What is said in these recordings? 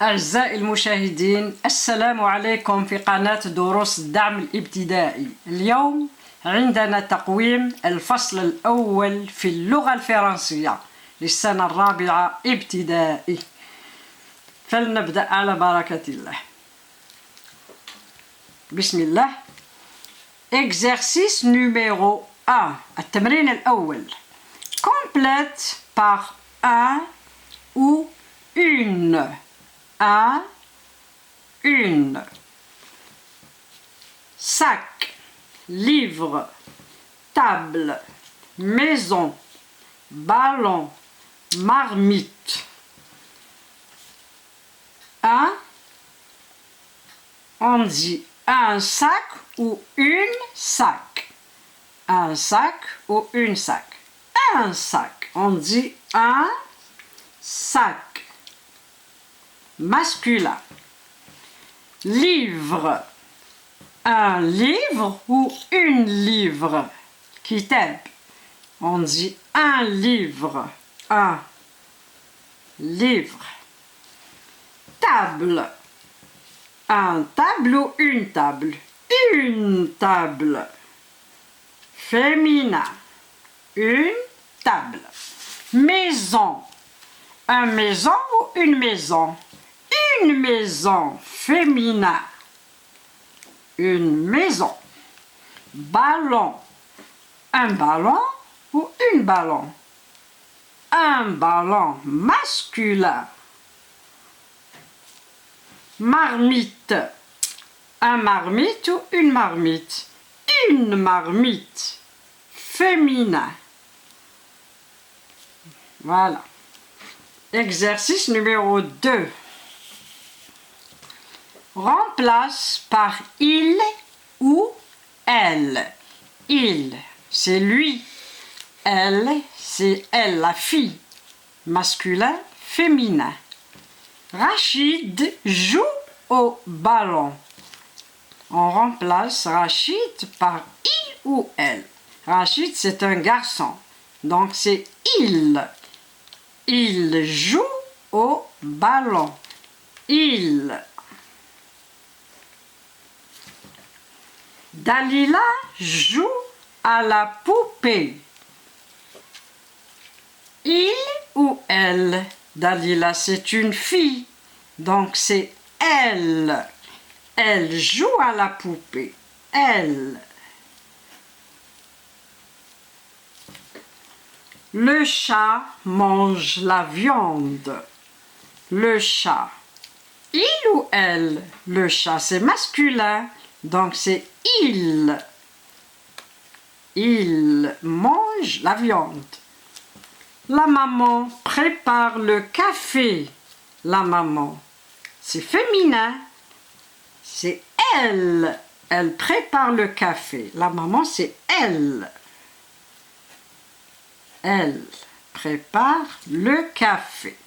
أعزائي المشاهدين، السلام عليكم في قناة دروس الدعم الابتدائي. اليوم عندنا تقويم الفصل الأول في اللغة الفرنسية للسنة الرابعة ابتدائي. فلنبدأ على بركة الله. بسم الله. Exercice numéro 1. التمرين الأول. Complète par un ou une. Un, une. Sac, livre, table, maison, ballon, marmite. Un, on dit un sac ou une sac. Un sac ou une sac. Un sac, on dit un sac. Masculin. Livre. Un livre ou une livre. Kitab. On dit un livre. Un livre. Table. Un table ou une table. Une table. Féminin. Une table. Maison. Un maison ou une maison. Une maison féminin. Une maison. Ballon. Un ballon ou une ballon. Un ballon masculin. Marmite. Un marmite ou une marmite. Une marmite féminin. Voilà. Exercice numéro 2. Remplace par il ou elle. Il, c'est lui. Elle, c'est elle, la fille. Masculin, féminin. Rachid joue au ballon. On remplace Rachid par il ou elle. Rachid, c'est un garçon. Donc, c'est il. Il joue au ballon. Il. Dalila joue à la poupée. Il ou elle. Dalila, c'est une fille. Donc, c'est elle. Elle joue à la poupée. Elle. Le chat mange la viande. Le chat. Il ou elle. Le chat, c'est masculin. Donc, c'est il. Il mange la viande. La maman prépare le café. La maman, c'est féminin. C'est elle. Elle prépare le café. La maman, c'est elle. Elle prépare le café.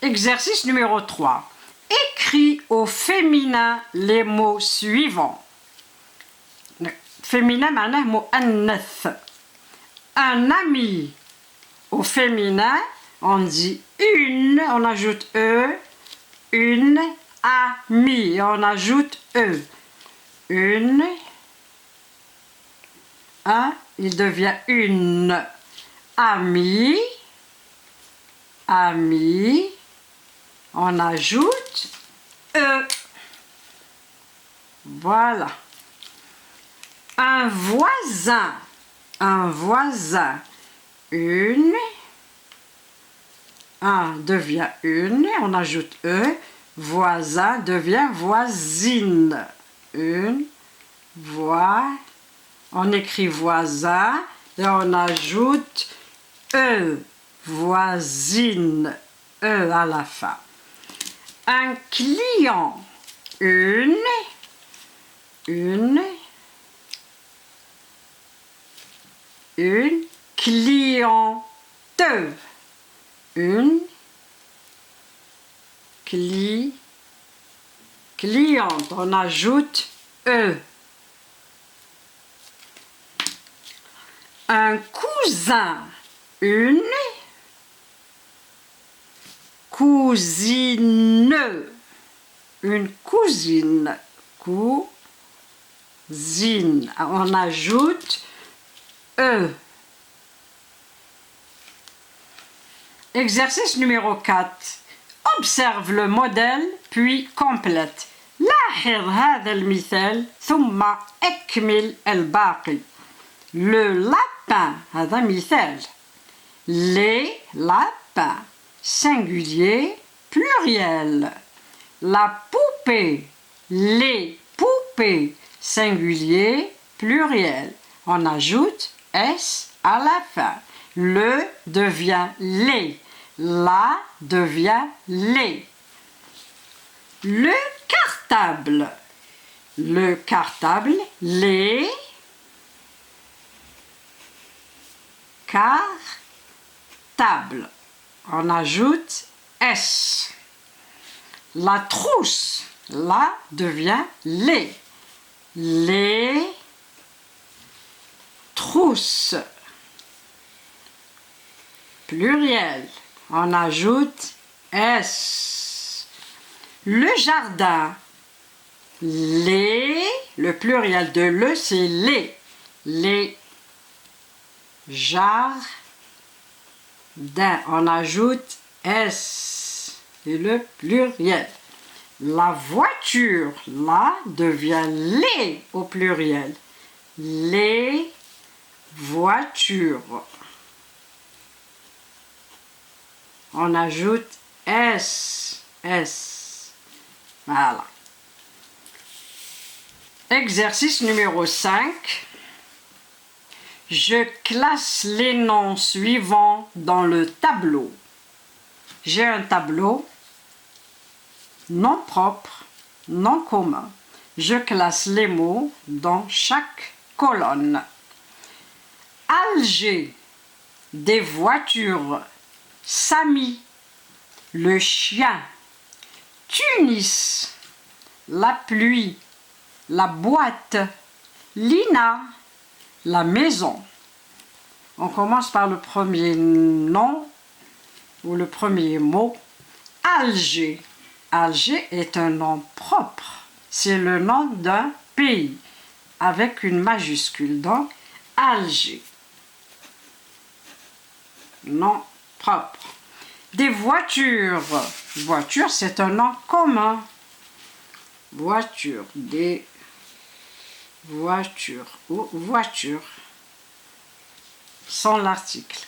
Exercice numéro 3. Écris au féminin les mots suivants. Féminin, معناه مؤنث. Un ami. Au féminin, on dit une, on ajoute e. Une amie, on ajoute e. Une. Un, il devient une. Ami. Ami. On ajoute e. Voilà. Un voisin. Un voisin. Une. Un devient une. On ajoute e. Voisin devient voisine. Une. On écrit voisin et on ajoute e. Voisine. E à la fin. Un client. Une. Une cliente. Une cliente. On ajoute e. Un cousin. Une cousine. une cousine. Cousine. On ajoute E. Exercice numéro 4. Observe le modèle puis complète. لاحظ هذا المثال ثم اكمل الباقي. Le lapin, هذا مثال. Les lapins, singulier, pluriel. La poupée, les poupées, singulier, pluriel. On ajoute S à la fin. Le devient les. La devient les. Le cartable. Le cartable, les cartables. On ajoute S. La trousse, la devient les. Les trousses. Pluriel. On ajoute S. Le jardin. Les, le pluriel de le, c'est les. Les jardins. On ajoute S. Et le pluriel. La voiture, la devient les au pluriel. Les voitures. On ajoute S. S. Voilà. Exercice numéro 5. Je classe les noms suivants dans le tableau. J'ai un tableau. Nom propre, nom commun. Je classe les mots dans chaque colonne. Alger, des voitures. Samy, le chien. Tunis, la pluie. La boîte. Lina, la maison. On commence par le premier nom ou le premier mot. Alger. Alger est un nom propre. C'est le nom d'un pays avec une majuscule. Donc, Alger. Nom propre. Des voitures. Voiture, c'est un nom commun. Voiture. Des voitures ou voitures. Sans l'article.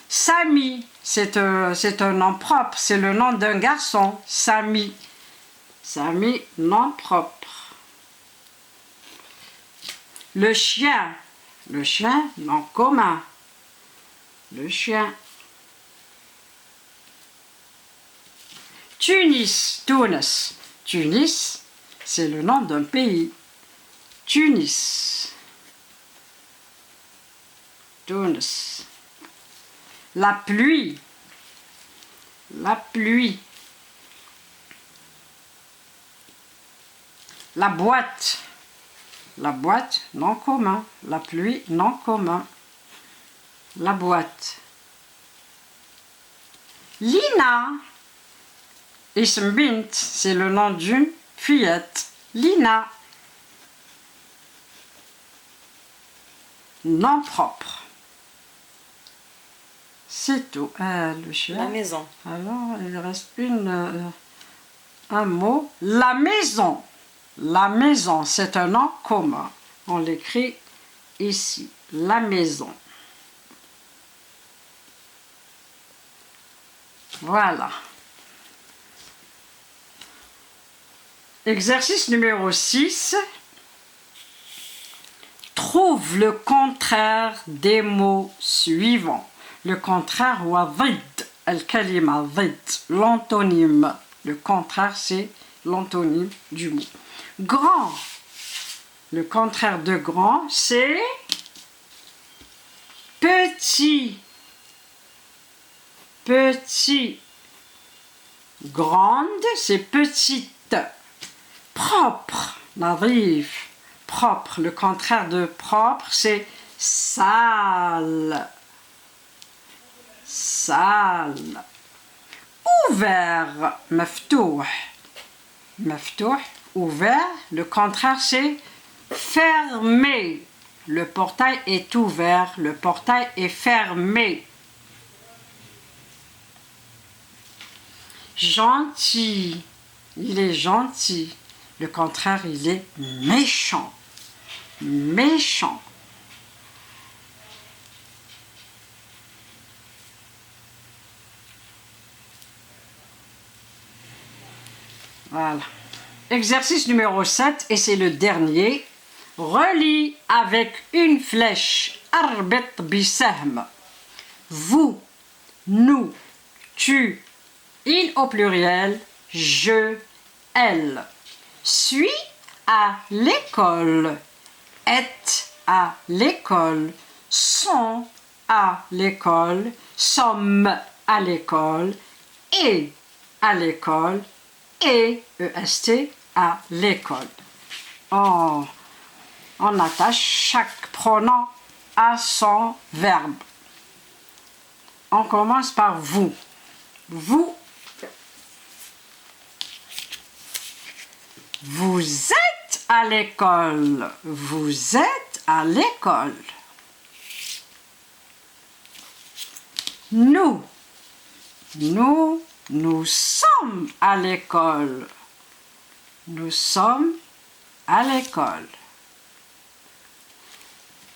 Samy, c'est un nom propre, c'est le nom d'un garçon, Samy. Samy, nom propre. Le chien, nom commun. Le chien. Tunis, Tunis. Tunis, c'est le nom d'un pays. Tunis. Tunis. La pluie. La pluie. La boîte. La boîte, nom commun. La pluie, nom commun. La boîte. Lina. Ism bint, c'est le nom d'une fillette. Lina. Nom propre. C'est tout. Le chien. La maison. Alors, il reste un mot. La maison. La maison, c'est un nom commun. On l'écrit ici. La maison. Voilà. Exercice numéro 6. Trouve le contraire des mots suivants. Le contraire ou ضد الكلمة ضد l'antonyme. Le contraire c'est l'antonyme du mot. Grand. Le contraire de grand c'est petit. Petit. Grande c'est petite. Propre. نظيف. Propre. Le contraire de propre c'est sale. Sale. Ouvert, مفتوح. مفتوح, ouvert. Le contraire, c'est fermé. Le portail est ouvert, le portail est fermé. Gentil, il est gentil. Le contraire, il est méchant. Méchant. Voilà. Exercice numéro 7, et c'est le dernier. Relie avec une flèche. Arbit bisahm. Vous, nous, tu, il au pluriel, je, elle. Suis à l'école. Est à l'école. Sont à l'école. Sommes à l'école. Et à l'école. Et, EST, à l'école. On attache chaque pronom à son verbe. On commence par vous. Vous. Vous êtes à l'école. Vous êtes à l'école. Nous. Nous sommes à l'école. Nous sommes à l'école.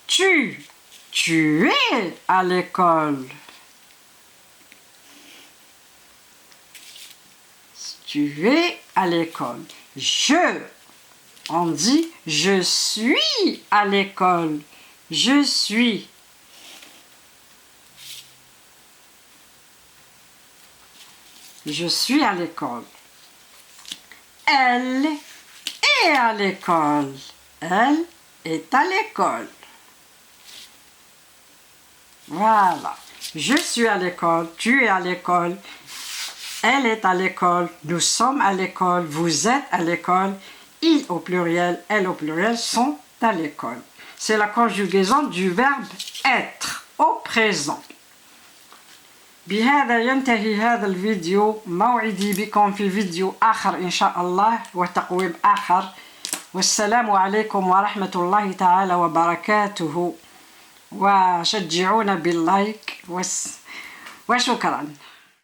Tu es à l'école. Tu es à l'école. On dit je suis à l'école. Je suis. Je suis à l'école. Elle est à l'école. Elle est à l'école. Voilà. Je suis à l'école. Tu es à l'école. Elle est à l'école. Nous sommes à l'école. Vous êtes à l'école. Il au pluriel, elle au pluriel sont à l'école. C'est la conjugaison du verbe être au présent. بهذا ينتهي هذا الفيديو. موعدي بكم في فيديو آخر إن شاء الله وتقويم آخر. والسلام عليكم ورحمة الله تعالى وبركاته. وشجعونا باللايك وشكرا.